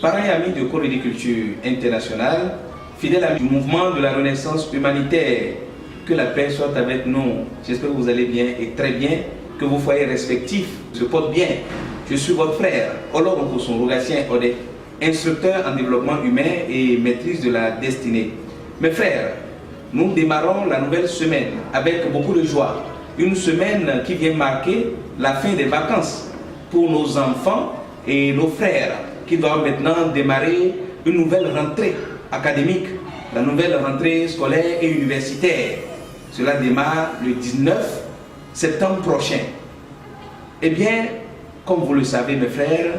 Parents et amis de Cours de culture internationale, fidèles amis du mouvement de la Renaissance humanitaire, que la paix soit avec nous. J'espère que vous allez bien et très bien, que vos foyers respectifs se portent bien. Je suis votre frère, Olo Nkoson Rogatien Ode, instructeur en développement humain et maîtrise de la destinée. Mes frères, nous démarrons la nouvelle semaine avec beaucoup de joie. Une semaine qui vient marquer la fin des vacances pour nos enfants et nos frères qui doivent maintenant démarrer une nouvelle rentrée académique, la nouvelle rentrée scolaire et universitaire. Cela démarre le 19 septembre prochain. Eh bien, comme vous le savez mes frères,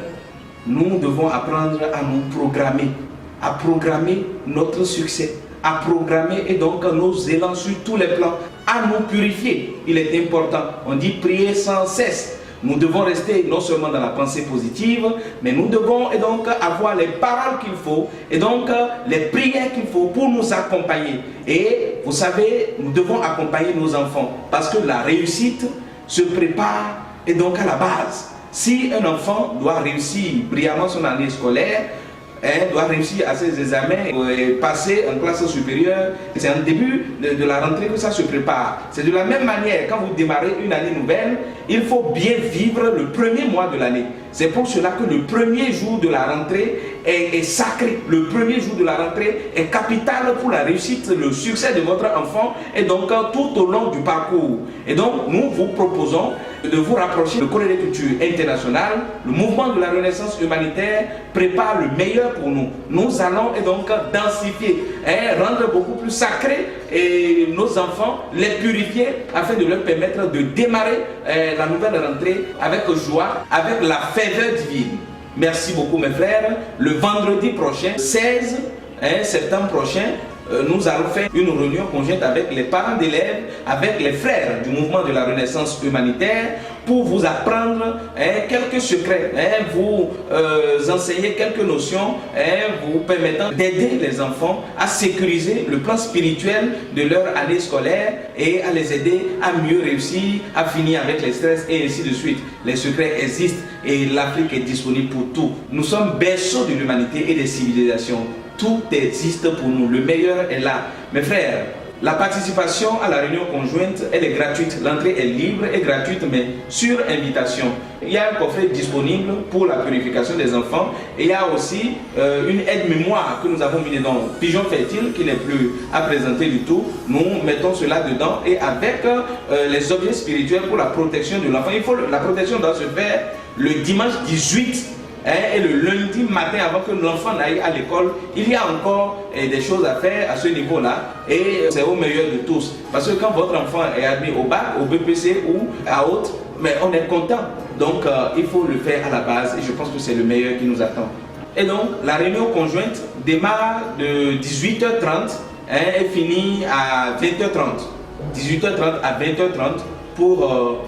nous devons apprendre à nous programmer, à programmer notre succès, à programmer et donc nos élans sur tous les plans, à nous purifier. Il est important, on dit prier sans cesse. Nous devons rester non seulement dans la pensée positive, mais nous devons et donc avoir les paroles qu'il faut et donc les prières qu'il faut pour nous accompagner. Et vous savez, nous devons accompagner nos enfants parce que la réussite se prépare et donc à la base. Si un enfant doit réussir brillamment son année scolaire, doit réussir à ses examens et passer en classe supérieure, c'est un début de la rentrée que ça se prépare. C'est de la même manière, quand vous démarrez une année nouvelle, il faut bien vivre le premier mois de l'année. C'est pour cela que le premier jour de la rentrée est sacré. Le premier jour de la rentrée est capital pour la réussite, le succès de votre enfant et donc tout au long du parcours. Et donc nous vous proposons de vous rapprocher de Cours de culture internationale. Le mouvement de la Renaissance humanitaire prépare le meilleur pour nous. Nous allons et donc densifier, rendre beaucoup plus sacré et nos enfants, les purifier afin de leur permettre de démarrer la nouvelle rentrée avec joie, avec la ferveur divine. Merci beaucoup mes frères. Le vendredi prochain, 16 septembre prochain, nous allons faire une réunion conjointe avec les parents d'élèves, avec les frères du mouvement de la Renaissance humanitaire pour vous apprendre quelques secrets, vous enseigner quelques notions, vous permettant d'aider les enfants à sécuriser le plan spirituel de leur année scolaire et à les aider à mieux réussir, à finir avec les stress et ainsi de suite. Les secrets existent et l'Afrique est disponible pour tout. Nous sommes berceaux de l'humanité et des civilisations. Tout existe pour nous, le meilleur est là. Mes frères, la participation à la réunion conjointe, elle est gratuite. L'entrée est libre et gratuite, mais sur invitation. Il y a un coffret disponible pour la purification des enfants. Et il y a aussi une aide-mémoire que nous avons mis dedans. Pigeon fertile, qui n'est plus à présenter du tout. Nous mettons cela dedans et avec les objets spirituels pour la protection de l'enfant. La protection doit se faire le dimanche 18 et le lundi matin avant que l'enfant n'aille à l'école. Il y a encore des choses à faire à ce niveau-là et c'est au meilleur de tous. Parce que quand votre enfant est admis au bac, au BPC ou à haute, mais on est content. Donc il faut le faire à la base et je pense que c'est le meilleur qui nous attend. Et donc la réunion conjointe démarre de 18h30 et finit à 20h30. 18h30 à 20h30 pour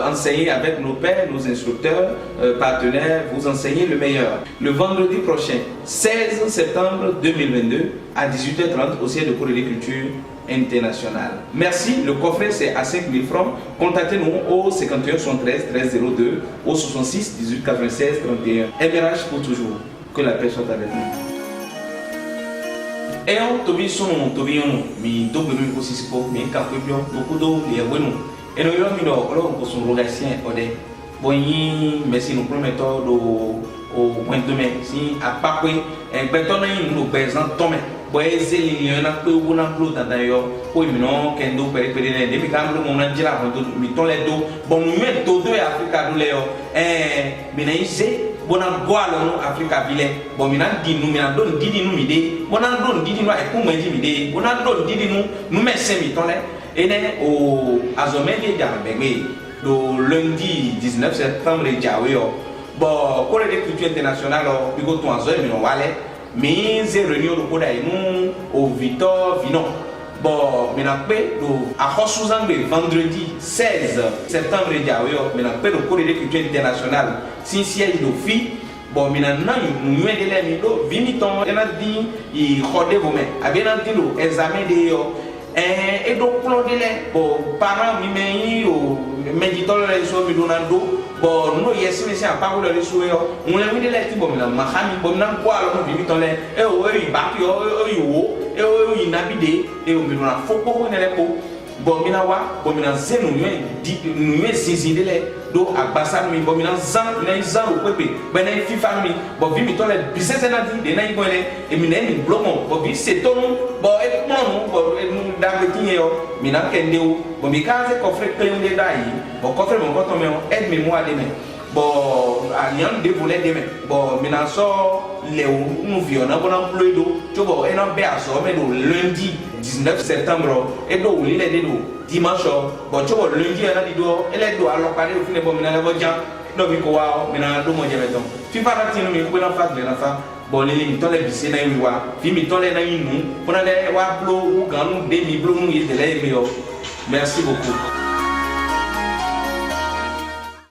enseigner avec nos pères, nos instructeurs, partenaires, vous enseigner le meilleur. Le vendredi prochain, 16 septembre 2022, à 18h30, au siège de Cours de culture internationale. Merci, le coffret c'est à 5 000 francs. Contactez-nous au 51 73 13 02, au 66 18 96 31. MRH pour toujours. Que la paix soit avec nous. Et on tobi son tobi on mi dobe mi ko sisi ko mi ka ko bio beaucoup do le bueno. Et nous avons Olo Nkoson Rogatien Ode. Bonyi merci nous promettons au point de mai si à pas que un béton nous présente tomé. Boyez les liens que vous n'avez plus dans d'ailleurs. Oui mais non kendo péripérie depuis quand nous on a dit là on met ton les dos. Bon nous met tout de Afrique nous léo. Mais n'ayez bona goalo no Africa vile bo mina di nu mina don didi nu mide bona don didi no e ko mo di mide bona don didi nu me se mi tonle ene o azomeli jambegbe do lundi 19 septembre jawe yo bo Cours de culture internationale o bigo to azo mi no wale mi ze réunion do koda inu o Victor Vinon bon mina pe do a khosuzangbe vendredi 16 septembre jawe yo mina pe do Cours de culture internationale si siège do fi bon mina na ñu de le mi do vimiton ena di i xodé bo me abena di do examen de yo et donc plan de les parents mi meni o meditol les so mi donando bon no yes mais c'est à part le so yo on le mi de les ti bon la mahami bon na kwa lo mi ton les e o e ba ki o yo e o inabide e o mi dona foko ne le ko bon mina wa bon mina zenu mi sisi de les do abasa mi bon mina zan na zan o pepe ben na fifa mi bon vi mi ton les business na di de na ibo le e mi na ni blomo bon vi c'est ton bon e mon bon e da betinye yo mina kende o bon mi kaze coffre clé de dai bon coffre mon coton me aide mémoire de me bon alliance de volet de me bon mina so le nous viona bon emploi do tu bon e non be aso me do lundi 19 septembre et do li le de do dimanche bon tu bon lundi na di do ele do alo pare o fine bon mina le vodjan no mi ko wa mina do mo je meton fi para tinu mi ko na fa de na fa bon les lignes dans les bisi na yiwa fi mi dans les na yinu on a les wa blo ou ganu de mi blo nu yete les meilleur merci beaucoup.